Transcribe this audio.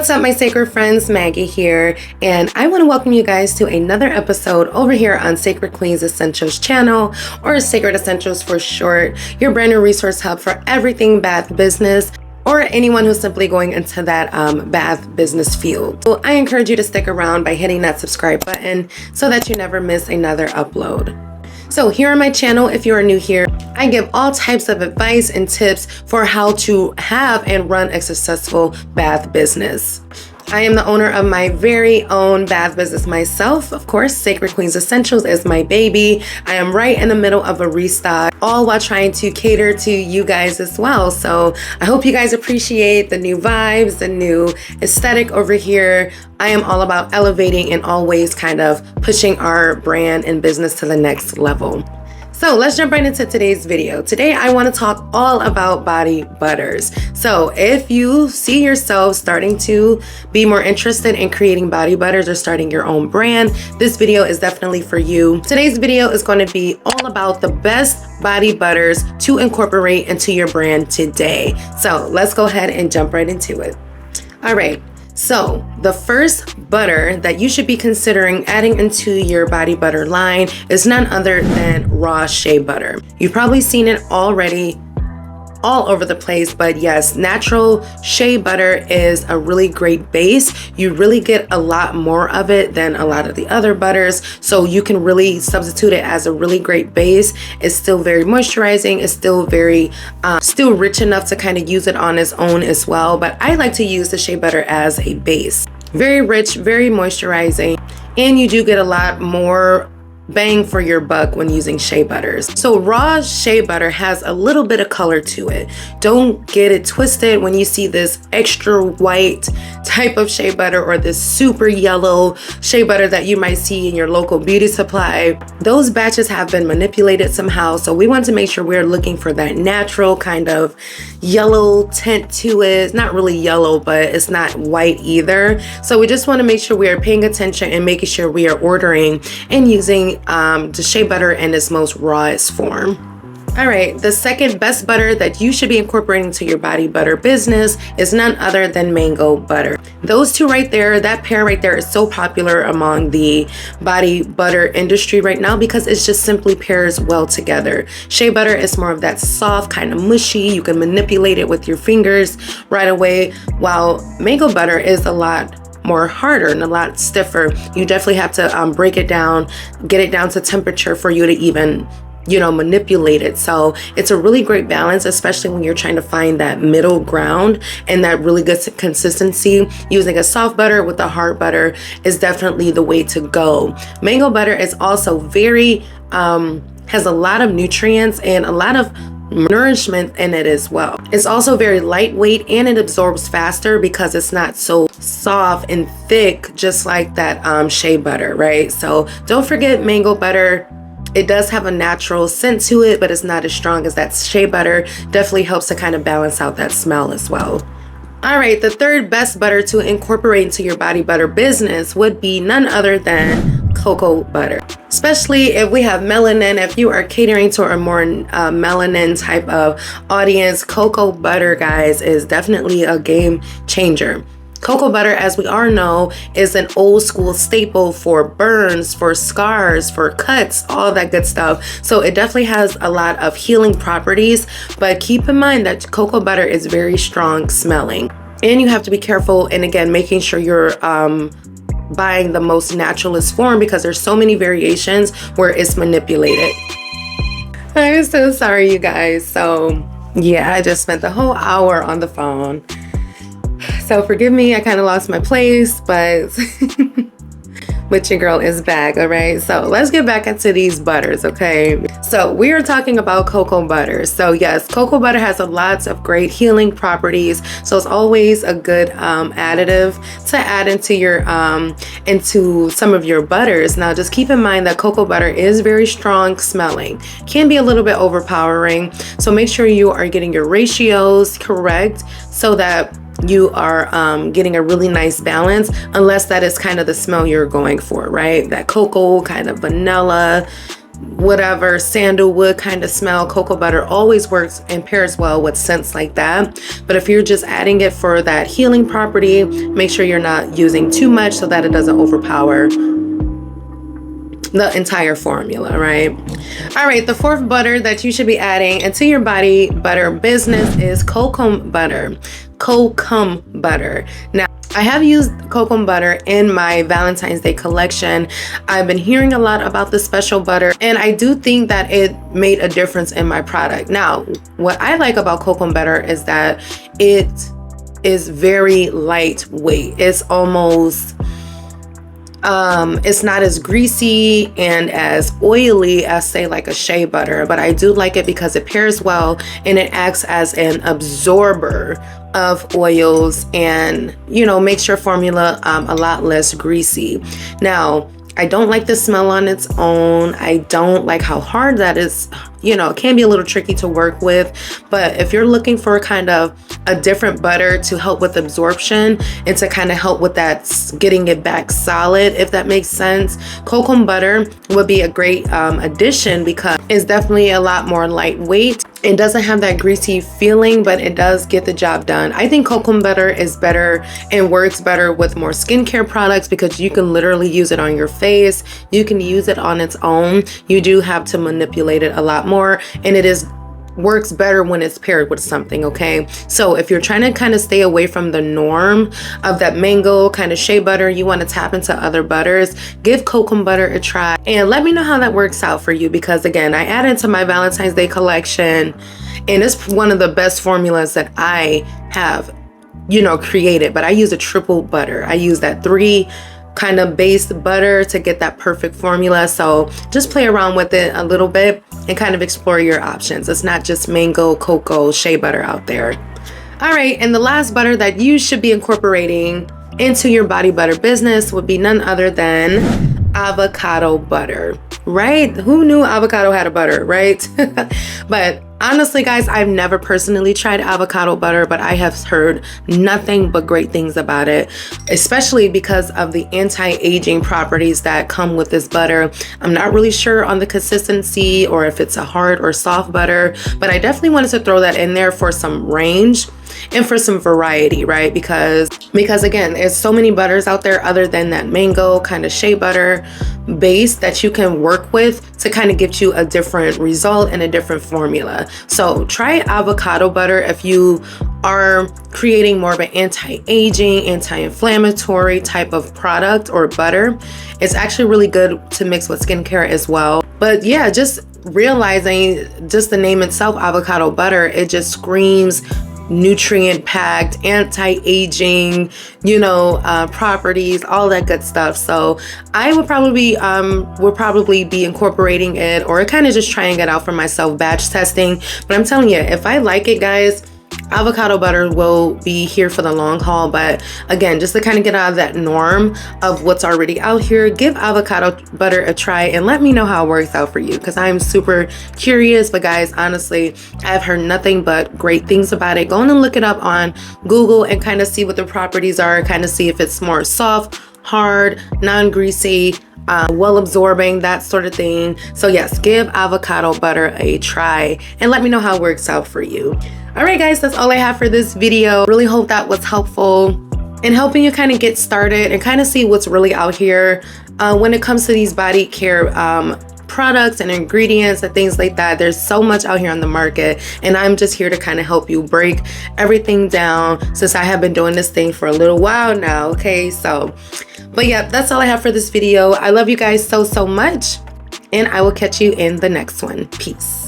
What's up, my sacred friends? Maggie here, and I want to welcome you guys to another episode over here on Sacred Queens Essentials channel, or Sacred Essentials for short, your brand new resource hub for everything bath business, or anyone who's simply going into that bath business field. So I encourage you to stick around by hitting that subscribe button so that you never miss another upload. So here on my channel, if you are new here, I give all types of advice and tips for how to have and run a successful bath business. I am the owner of my very own bath business myself. Of course, Sacred Queens Essentials is my baby. I am right in the middle of a restock, all while trying to cater to you guys as well. So I hope you guys appreciate the new vibes, the new aesthetic over here. I am all about elevating and always kind of pushing our brand and business to the next level. So let's jump right into today's video. Today, I want to talk all about body butters. So if you see yourself starting to be more interested in creating body butters or starting your own brand, this video is definitely for you. Today's video is going to be all about the best body butters to incorporate into your brand today. So let's go ahead and jump right into it. All right. So the first butter that you should be considering adding into your body butter line is none other than raw shea butter. You've probably seen it already all over the place, but yes, natural shea butter is a really great base. You really get a lot more of it than a lot of the other butters, so you can really substitute it as a really great base. It's still very moisturizing. It's still very still rich enough to kind of use it on its own as well, but I like to use the shea butter as a base. Very rich, very moisturizing, and you do get a lot more bang for your buck when using shea butters. So raw shea butter has a little bit of color to it. Don't get it twisted when you see this extra white type of shea butter or this super yellow shea butter that you might see in your local beauty supply. Those batches have been manipulated somehow, so we want to make sure we're looking for that natural kind of yellow tint to it. It's not really yellow, but it's not white either. So we just want to make sure we are paying attention and making sure we are ordering and using the shea butter in its most rawest form. All right, the second best butter that you should be incorporating to your body butter business is none other than mango butter. Those two right there, that pair right there is so popular among the body butter industry right now because it just simply pairs well together. Shea butter is more of that soft, kind of mushy. You can manipulate it with your fingers right away, while mango butter is a lot more harder and a lot stiffer. You definitely have to break it down, get it down to temperature for you to even manipulate it. So it's a really great balance, especially when you're trying to find that middle ground and that really good consistency. Using a soft butter with a hard butter is definitely the way to go. Mango butter is also very has a lot of nutrients and a lot of nourishment in it as well. It's also very lightweight and it absorbs faster because it's not so soft and thick, just like that shea butter, right? So don't forget mango butter. It does have a natural scent to it, but it's not as strong as that shea butter. Definitely helps to kind of balance out that smell as well. All right, the third best butter to incorporate into your body butter business would be none other than cocoa butter. Especially if we have melanin, if you are catering to a more melanin type of audience, cocoa butter, guys, is definitely a game changer. Cocoa butter, as we all know, is an old school staple for burns, for scars, for cuts, all that good stuff. So it definitely has a lot of healing properties, but keep in mind that cocoa butter is very strong smelling. And you have to be careful, and again, making sure you're buying the most naturalist form because there's so many variations where it's manipulated. I'm so sorry, you guys. So yeah, I just spent the whole hour on the phone. So forgive me, I kind of lost my place, but your girl is back, all right? So let's get back into these butters, okay? So we are talking about cocoa butter. So yes, cocoa butter has a lots of great healing properties. So it's always a good additive to add into your into some of your butters. Now just keep in mind that cocoa butter is very strong smelling, can be a little bit overpowering. So make sure you are getting your ratios correct so that you are getting a really nice balance, unless that is kind of the smell you're going for, right? That cocoa, kind of vanilla, whatever sandalwood kind of smell. Cocoa butter always works and pairs well with scents like that. But if you're just adding it for that healing property, make sure you're not using too much so that it doesn't overpower the entire formula, right? All right, the fourth butter that you should be adding into your body butter business is kokum butter. Kokum butter. Now, I have used kokum butter in my Valentine's Day collection. I've been hearing a lot about this special butter, and I do think that it made a difference in my product. Now, what I like about kokum butter is that it is very lightweight. It's almost it's not as greasy and as oily as, say, like a shea butter, but I do like it because it pairs well and it acts as an absorber of oils and, you know, makes your formula a lot less greasy. Now, I don't like the smell on its own. I don't like how hard that is. You know, it can be a little tricky to work with, but if you're looking for kind of a different butter to help with absorption and to kind of help with that getting it back solid, if that makes sense, kokum butter would be a great addition because it's definitely a lot more lightweight. It doesn't have that greasy feeling, but it does get the job done. I think kokum butter is better and works better with more skincare products because you can literally use it on your face. You can use it on its own. You do have to manipulate it a lot more, and it works better when it's paired with something, okay? So if you're trying to kind of stay away from the norm of that mango kind of shea butter, you want to tap into other butters, give kokum butter a try and let me know how that works out for you, because again, I added to my Valentine's Day collection and it's one of the best formulas that I have, you know, created. But I use a triple butter. I use that 3 kind of base butter to get that perfect formula. So just play around with it a little bit and kind of explore your options. It's not just mango, cocoa, shea butter out there. All right, and the last butter that you should be incorporating into your body butter business would be none other than avocado butter, right? Who knew avocado had a butter, right? But honestly, guys, I've never personally tried avocado butter, but I have heard nothing but great things about it, especially because of the anti-aging properties that come with this butter. I'm not really sure on the consistency or if it's a hard or soft butter, but I definitely wanted to throw that in there for some range and for some variety, right? Because again, there's so many butters out there other than that mango kind of shea butter base that you can work with to kind of get you a different result and a different formula. So try avocado butter if you are creating more of an anti-aging, anti-inflammatory type of product or butter. It's actually really good to mix with skincare as well. But yeah, just realizing just the name itself, avocado butter, it just screams nutrient packed, anti-aging, you know, properties, all that good stuff. So I would probably be incorporating it or kind of just trying it out for myself, batch testing. But I'm telling you, if I like it, guys, avocado butter will be here for the long haul. But again, just to kind of get out of that norm of what's already out here, give avocado butter a try and let me know how it works out for you, because I'm super curious. But guys, honestly, I've heard nothing but great things about it. Go on and look it up on Google and kind of see what the properties are, kind of see if it's more soft, hard, non-greasy, well absorbing, that sort of thing. So yes, give avocado butter a try and let me know how it works out for you. All right, guys, that's all I have for this video. Really hope that was helpful in helping you kind of get started and kind of see what's really out here when it comes to these body care products and ingredients and things like that. There's so much out here on the market, and I'm just here to kind of help you break everything down since I have been doing this thing for a little while now, okay? So, but yeah, that's all I have for this video. I love you guys so much, and I will catch you in the next one. Peace.